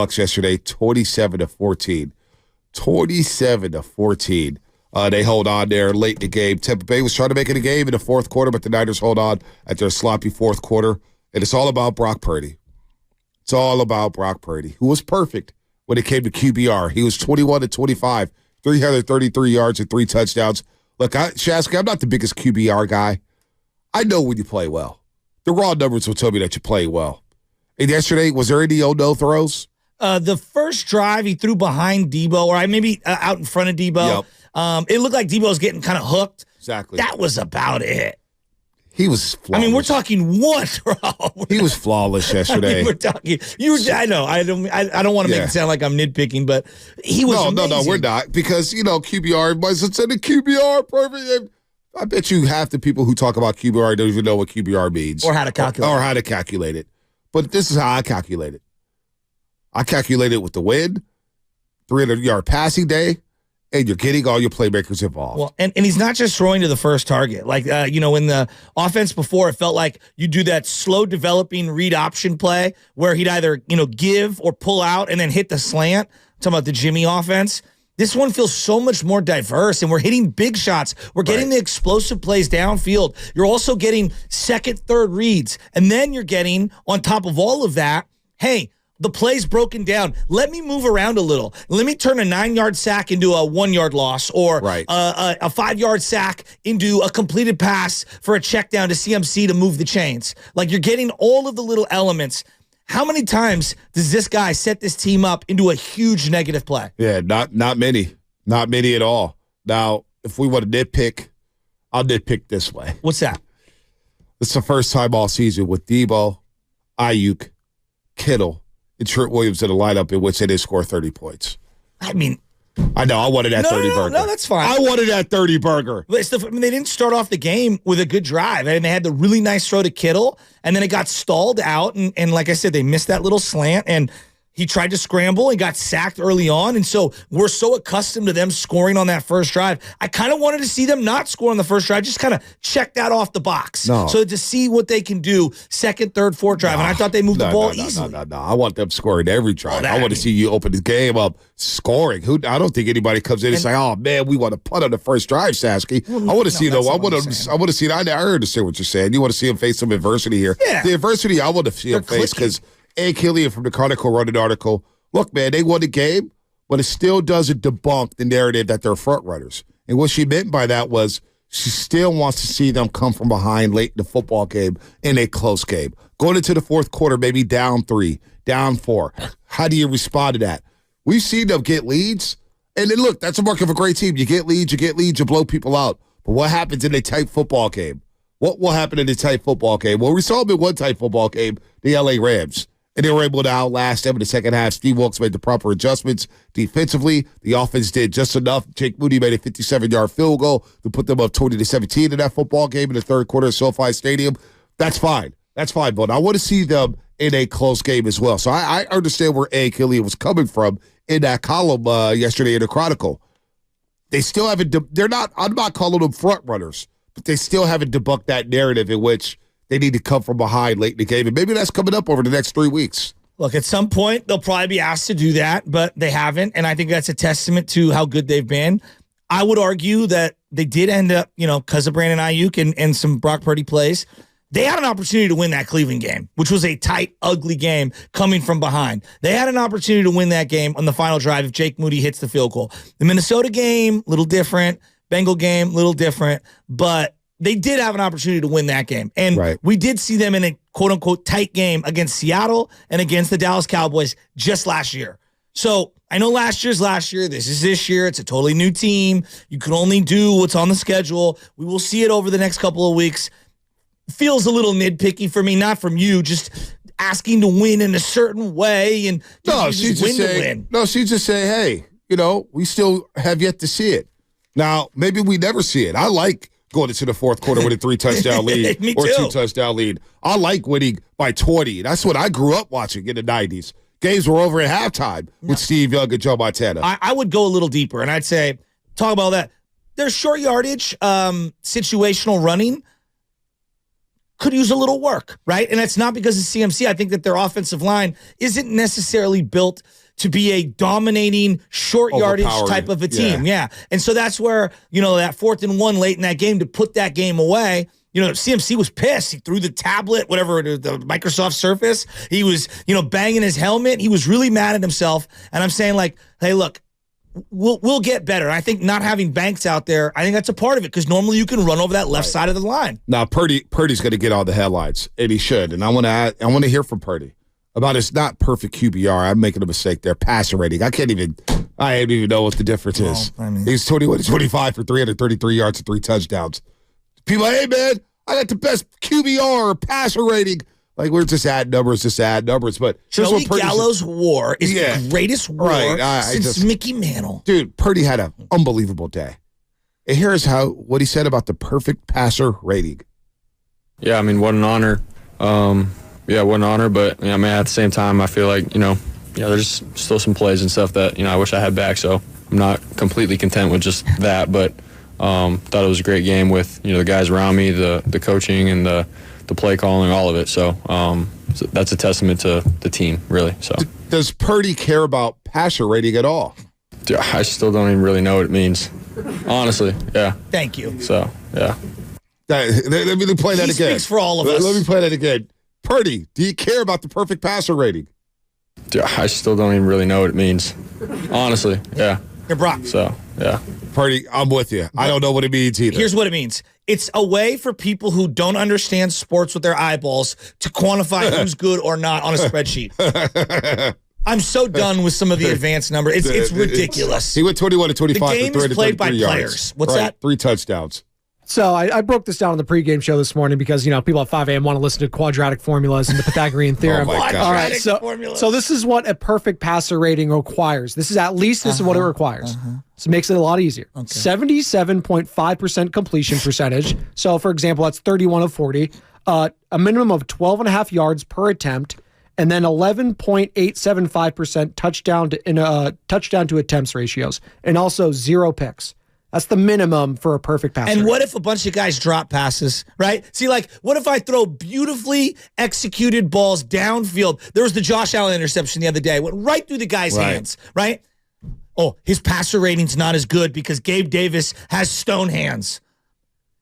Bucks yesterday, 27-14. 27-14. They hold on there late in the game. Tampa Bay was trying to make it a game in the fourth quarter, but the Niners hold on at their sloppy fourth quarter. And it's all about Brock Purdy. It's all about Brock Purdy, who was perfect when it came to QBR. He was 21-25, 333 yards and 3 touchdowns. Look, Shasky, I'm not the biggest QBR guy. I know when you play well. The raw numbers will tell me that you play well. And yesterday, was there any no throws? The first drive, he threw behind Debo, or maybe out in front of Debo. Yep. It looked like Debo was getting kind of hooked. Exactly. That was about it. He was flawless. I mean, we're talking one throw. He was flawless yesterday. I mean, we're talking. I know. I don't want to make it sound like I'm nitpicking, but he was amazing. No, we're not. Because, QBR, it's a QBR perfect. I bet you half the people who talk about QBR don't even know what QBR means. Or how to calculate it. Or how to calculate it. But this is how I calculate it. I calculate it with the win, 300-yard passing day, and you're getting all your playmakers involved. Well, and he's not just throwing to the first target. Like, in the offense before, it felt like you do that slow developing read option play where he'd either, give or pull out and then hit the slant. I'm talking about the Jimmy offense. This one feels so much more diverse, and we're hitting big shots. We're getting the explosive plays downfield. You're also getting second, third reads. And then you're getting, on top of all of that, hey, the play's broken down. Let me move around a little. Let me turn a 9-yard sack into a 1-yard loss, or a 5-yard sack into a completed pass for a check down to CMC to move the chains. Like, you're getting all of the little elements. How many times does this guy set this team up into a huge negative play? Yeah, not many. Not many at all. Now, if we want to nitpick, I'll nitpick this way. What's that? It's the first time all season with Debo, Ayuk, Kittle, and Trent Williams in a lineup in which they didn't score 30 points. I mean, I know. I wanted that 30 burger. No, that's fine. I wanted that 30 burger. But they didn't start off the game with a good drive. I mean, they had the really nice throw to Kittle, and then it got stalled out. And like I said, they missed that little slant, and he tried to scramble and got sacked early on. And so we're so accustomed to them scoring on that first drive. I kind of wanted to see them not score on the first drive, just kind of check that off the box. No. So to see what they can do second, third, fourth drive. And I thought they moved the ball easily. No. I want them scoring every drive. I want to see you open the game up scoring. I don't think anybody comes in and say, "Oh man, we want to punt on the first drive, Sasky." I want to see though. I want to see. I understand what you're saying. You want to see him face some adversity here. Yeah. The adversity I want to see him face, because A. Killian from the Chronicle wrote an article. Look, man, they won the game, but it still doesn't debunk the narrative that they're front runners. And what she meant by that was she still wants to see them come from behind late in the football game in a close game. Going into the fourth quarter, maybe down 3, down 4. How do you respond to that? We've seen them get leads. And then, look, that's a mark of a great team. You get leads, you blow people out. But what happens in a tight football game? What will happen in a tight football game? Well, we saw them in one tight football game, the L.A. Rams. And they were able to outlast them in the second half. Steve Wilkes made the proper adjustments defensively. The offense did just enough. Jake Moody made a 57-yard field goal to put them up 20-17 in that football game in the third quarter at SoFi Stadium. That's fine. But I want to see them in a close game as well. So I understand where A. Killian was coming from in that column yesterday in the Chronicle. They still haven't. I'm not calling them front runners, but they still haven't debunked that narrative in which they need to come from behind late in the game, and maybe that's coming up over the next 3 weeks. Look, at some point, they'll probably be asked to do that, but they haven't, and I think that's a testament to how good they've been. I would argue that they did end up, because of Brandon Ayuk and some Brock Purdy plays, they had an opportunity to win that Cleveland game, which was a tight, ugly game coming from behind. They had an opportunity to win that game on the final drive if Jake Moody hits the field goal. The Minnesota game, a little different. Bengal game, a little different, but they did have an opportunity to win that game. And we did see them in a quote-unquote tight game against Seattle and against the Dallas Cowboys just last year. So I know last year's last year. This is this year. It's a totally new team. You can only do what's on the schedule. We will see it over the next couple of weeks. Feels a little nitpicky for me, not from you, just asking to win in a certain way. And she's just saying, hey, we still have yet to see it. Now, maybe we never see it. I like going into the fourth quarter with a 3-touchdown lead or 2-touchdown lead. I like winning by 20. That's what I grew up watching in the 90s. Games were over at halftime with Steve Young and Joe Montana. I would go a little deeper, and I'd say, talk about that. There's short yardage, situational running could use a little work, right? And it's not because of CMC. I think that their offensive line isn't necessarily built to be a dominating short yardage type of a team. Yeah. And so that's where, that 4th and 1 late in that game to put that game away. CMC was pissed. He threw the tablet, whatever, the Microsoft Surface. He was, banging his helmet. He was really mad at himself. And I'm saying, like, hey, look, we'll get better. I think not having Banks out there, I think that's a part of it, because normally you can run over that left side of the line. Now, Purdy's going to get all the headlines, and he should. And I want to hear from Purdy about his not perfect QBR. I'm making a mistake there. Passer rating. I don't even know what the difference is. He's 21-25 for 333 yards and 3 touchdowns. People, hey, man, I got the best QBR passer rating. Like, we're just adding numbers. But Joey Gallo's war is the greatest war since Mickey Mantle. Dude, Purdy had an unbelievable day. And here's what he said about the perfect passer rating. Yeah, I mean, what an honor. What an honor. But, at the same time, I feel like, there's still some plays and stuff that, I wish I had back. So I'm not completely content with just that. But thought it was a great game with, the guys around me, the coaching and the play calling, all of it. So that's a testament to the team, really. So does Purdy care about passer rating at all? Dude, I still don't even really know what it means. Honestly, yeah. Thank you. So, yeah. Let me play that again. He speaks for all of us. Let me play that again. Purdy, do you care about the perfect passer rating? Dude, I still don't even really know what it means. Honestly, yeah. You're Brock. So, yeah. Purdy, I'm with you. I don't know what it means either. Here's what it means. It's a way for people who don't understand sports with their eyeballs to quantify who's good or not on a spreadsheet. I'm so done with some of the advanced numbers. It's ridiculous. He went 21-25. The game is played by players. What's that? 3 touchdowns. So I broke this down on the pregame show this morning because, people at 5 a.m. want to listen to quadratic formulas and the Pythagorean theorem. Oh, my God. All right, so this is what a perfect passer rating requires. This is what it requires. So it makes it a lot easier. Okay. 77.5% completion percentage. So, for example, that's 31 of 40. A minimum of 12.5 yards per attempt, and then 11.875% touchdown to attempts ratios, and also 0 picks. That's the minimum for a perfect passer. And what if a bunch of guys drop passes, right? See, what if I throw beautifully executed balls downfield? There was the Josh Allen interception the other day. Went right through the guy's hands, right? Oh, his passer rating's not as good because Gabe Davis has stone hands.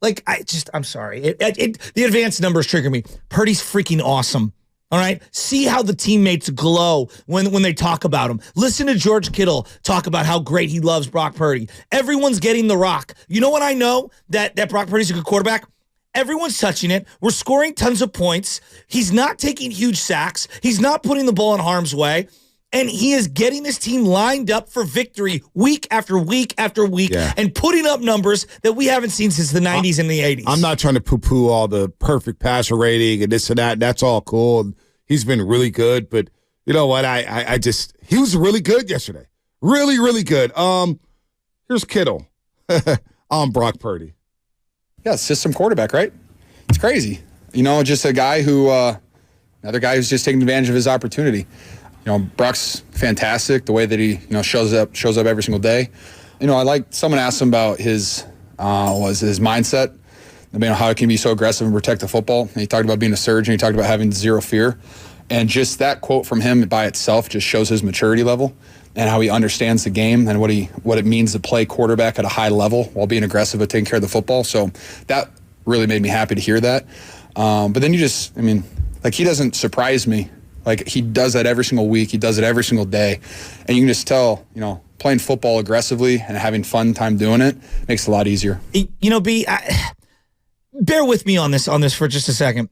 I'm sorry. The advanced numbers trigger me. Purdy's freaking awesome. All right. See how the teammates glow when they talk about him. Listen to George Kittle talk about how great he loves Brock Purdy. Everyone's getting the rock. You know what I know that Brock Purdy's a good quarterback? Everyone's touching it. We're scoring tons of points. He's not taking huge sacks. He's not putting the ball in harm's way. And he is getting his team lined up for victory week after week after week and putting up numbers that we haven't seen since the 90s and the 80s. I'm not trying to poo-poo all the perfect passer rating and this and that. That's all cool. He's been really good. But you know what? He was really good yesterday. Really, really good. Here's Kittle on Brock Purdy. Yeah, system quarterback, right? It's crazy. Just a guy another guy who's just taking advantage of his opportunity. Brock's fantastic, the way that he, shows up every single day. Someone asked him about his mindset, how he can be so aggressive and protect the football. And he talked about being a surgeon. He talked about having zero fear. And just that quote from him by itself just shows his maturity level and how he understands the game and what it means to play quarterback at a high level while being aggressive at taking care of the football. So that really made me happy to hear that. But then he doesn't surprise me. He does that every single week. He does it every single day. And you can just tell, playing football aggressively and having fun time doing it makes it a lot easier. Bear with me on this for just a second.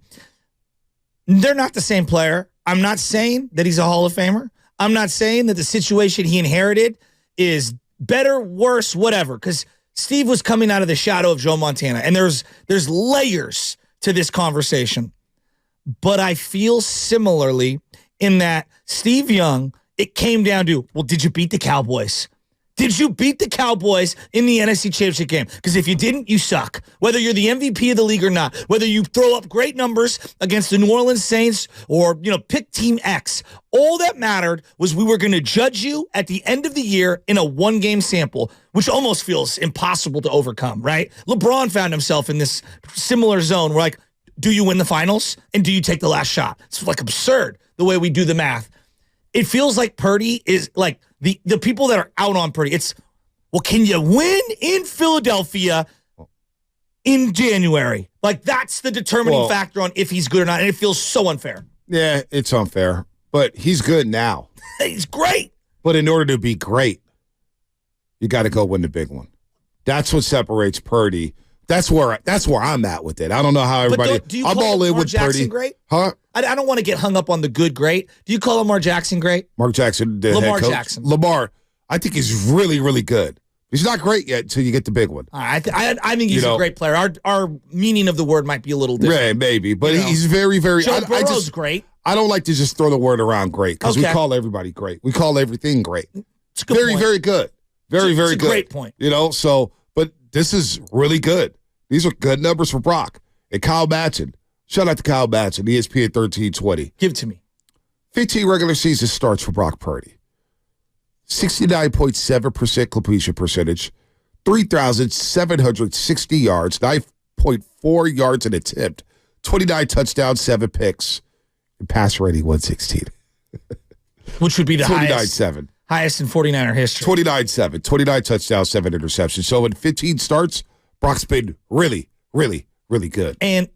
They're not the same player. I'm not saying that he's a Hall of Famer. I'm not saying that the situation he inherited is better, worse, whatever, because Steve was coming out of the shadow of Joe Montana, and there's layers to this conversation. But I feel similarly in that Steve Young, it came down to, well, did you beat the Cowboys? Did you beat the Cowboys in the NFC Championship game? Because if you didn't, you suck. Whether you're the MVP of the league or not, whether you throw up great numbers against the New Orleans Saints or, pick Team X, all that mattered was we were going to judge you at the end of the year in a one-game sample, which almost feels impossible to overcome, right? LeBron found himself in this similar zone where, do you win the finals? And do you take the last shot? It's like absurd the way we do the math. It feels like Purdy is like the people that are out on Purdy. It's, well, can you win in Philadelphia in January? Like, that's the determining factor on if he's good or not. And it feels so unfair. Yeah, it's unfair. But he's good now. He's great. But in order to be great, you got to go win the big one. That's what separates Purdy. That's where I'm at with it. I don't know how everybody. Do you I'm call all in Lamar with Jackson Purdy. Great? Huh? I don't want to get hung up on the good great. Do you call Lamar Jackson great? Mark Jackson, the Lamar head coach. Jackson. Lamar, I think he's really, really good. He's not great yet until you get the big one. I think he's a great player. Our meaning of the word might be a little different. Yeah, maybe, but he's very, very. Joe Burrow's great. I don't like to just throw the word around great because we call everybody great. We call everything great. It's a good very, point. very good. Very, very good. Great point. So, but this is really good. These are good numbers for Brock. And Kyle Batson. Shout out to Kyle Batson, ESPN 1320. Give it to me. 15 regular season starts for Brock Purdy. 69.7% completion percentage, 3,760 yards, 9.4 yards an attempt, 29 touchdowns, 7 picks, and pass rating 116. Which would be the 29-7. Highest in 49er history. 29-7. 29 touchdowns, 7 interceptions. So in 15 starts, Brock's been really, really, really good. And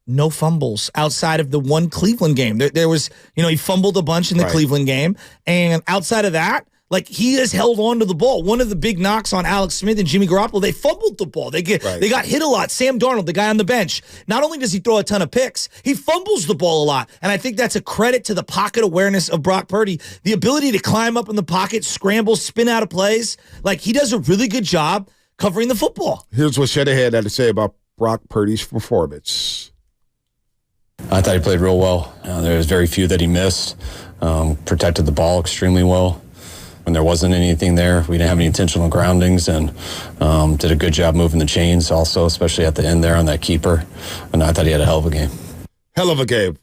no fumbles outside of the one Cleveland game. There was, he fumbled a bunch in the Cleveland game. And outside of that, like, he has held on to the ball. One of the big knocks on Alex Smith and Jimmy Garoppolo, they fumbled the ball. They got hit a lot. Sam Darnold, the guy on the bench, not only does he throw a ton of picks, he fumbles the ball a lot. And I think that's a credit to the pocket awareness of Brock Purdy, the ability to climb up in the pocket, scramble, spin out of plays. Like, he does a really good job covering the football. Here's what Shanahan had to say about Brock Purdy's performance. I thought he played real well. There was very few that he missed. Protected the ball extremely well. When there wasn't anything there, we didn't have any intentional groundings, and did a good job moving the chains also, especially at the end there on that keeper. And I thought he had a hell of a game. Hell of a game.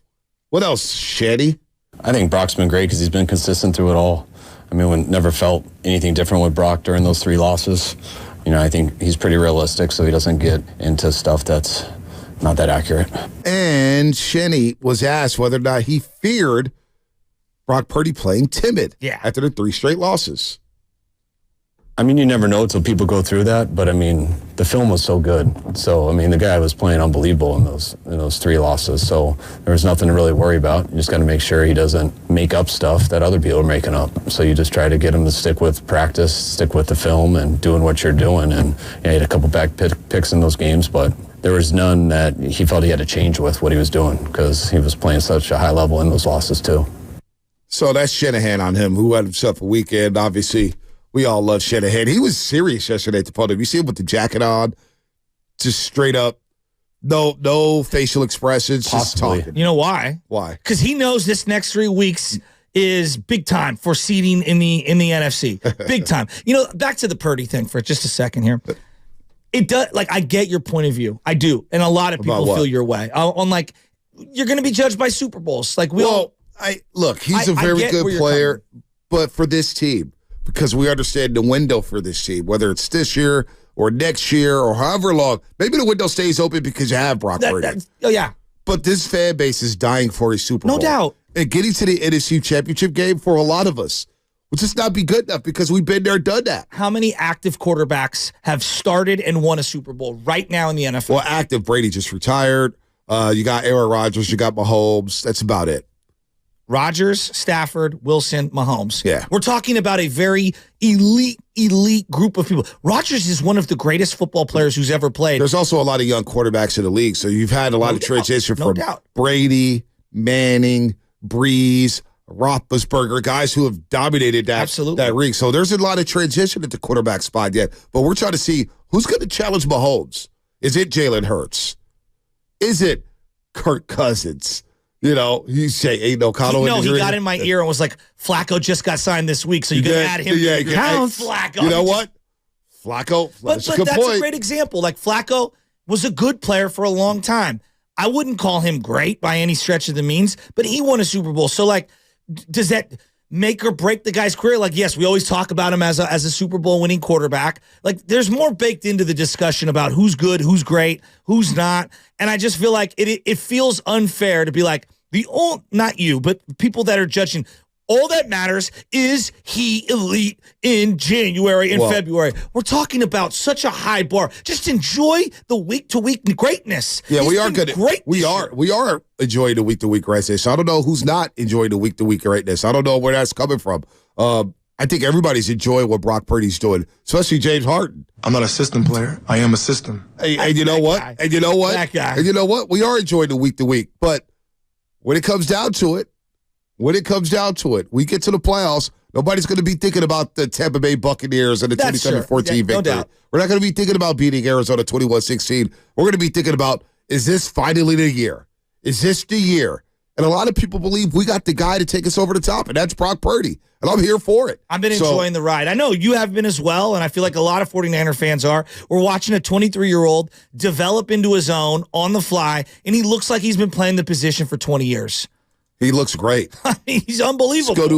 What else, Shanny? I think Brock's been great because he's been consistent through it all. I mean, we never felt anything different with Brock during those 3 losses. I think he's pretty realistic, so he doesn't get into stuff that's not that accurate. And Shanny was asked whether or not he feared Brock Purdy playing timid after the 3 straight losses. I mean, you never know until people go through that, but I mean, the film was so good. So, I mean, the guy was playing unbelievable in those 3 losses. So there was nothing to really worry about. You just got to make sure he doesn't make up stuff that other people are making up. So you just try to get him to stick with practice, stick with the film, and doing what you're doing. And he had a couple back picks in those games, but there was none that he felt he had to change with what he was doing because he was playing such a high level in those losses too. So that's Shanahan on him, who had himself a weekend. Obviously, we all love Shanahan. He was serious yesterday at the podium. You see him with the jacket on, just straight up, no facial expressions, just talking. You know why? Why? Because he knows this next 3 weeks is big time for seeding in the NFC. Big time. Back to the Purdy thing for just a second here. It does, like, I get your point of view. I do. And a lot of people feel your way. On, like, you're going to be judged by Super Bowls. Like, look, he's a very good player, but for this team, because we understand the window for this team, whether it's this year or next year or however long, maybe the window stays open because you have Brock Purdy. But this fan base is dying for a Super Bowl. No doubt. And getting to the NFC Championship game for a lot of us will just not be good enough because we've been there, done that. How many active quarterbacks have started and won a Super Bowl right now in the NFL? Well, active, Brady just retired. You got Aaron Rodgers, you got Mahomes. That's about it. Rodgers, Stafford, Wilson, Mahomes. Yeah. We're talking about a very elite group of people. Rodgers is one of the greatest football players who's ever played. There's also a lot of young quarterbacks in the league, so you've had a lot of transition from Brady, Manning, Breeze, Roethlisberger, guys who have dominated that ring. So there's a lot of transition at the quarterback spot yet. But we're trying to see who's going to challenge Mahomes. Is it Jalen Hurts? Is it Kirk Cousins? You say ain't no Connell. No, he got in my ear and was like, Flacco just got signed this week, so you can add him. Yeah, it counts. Flacco. You know what? Flacco. But that's a great example. Like, Flacco was a good player for a long time. I wouldn't call him great by any stretch of the means, but he won a Super Bowl. So, like, does that make or break the guy's career. Like, yes, we always talk about him as a Super Bowl winning quarterback. Like, there's more baked into the discussion about who's good, who's great, who's not. And I just feel like it feels unfair to be like, not you, but people that are judging, all that matters is he elite in January and February. We're talking about such a high bar. Just enjoy the week-to-week greatness. Yeah, we are good. Great. We are enjoying the week-to-week greatness. I don't know who's not enjoying the week-to-week greatness. I don't know where that's coming from. I think everybody's enjoying what Brock Purdy's doing, especially James Harden. I'm not a system player. I am a system. And you know what? And you know what? That guy. And you know what? We are enjoying the week-to-week. But when it comes down to it, we get to the playoffs, nobody's going to be thinking about the Tampa Bay Buccaneers and the 27-14 victory. No doubt. We're not going to be thinking about beating Arizona 21-16. We're going to be thinking about, is this finally the year? Is this the year? And a lot of people believe we got the guy to take us over the top, and that's Brock Purdy. And I'm here for it. I've been enjoying the ride. I know you have been as well, and I feel like a lot of 49er fans are. We're watching a 23-year-old develop into his own on the fly, and he looks like he's been playing the position for 20 years. He looks great. I mean, he's unbelievable. Let's go to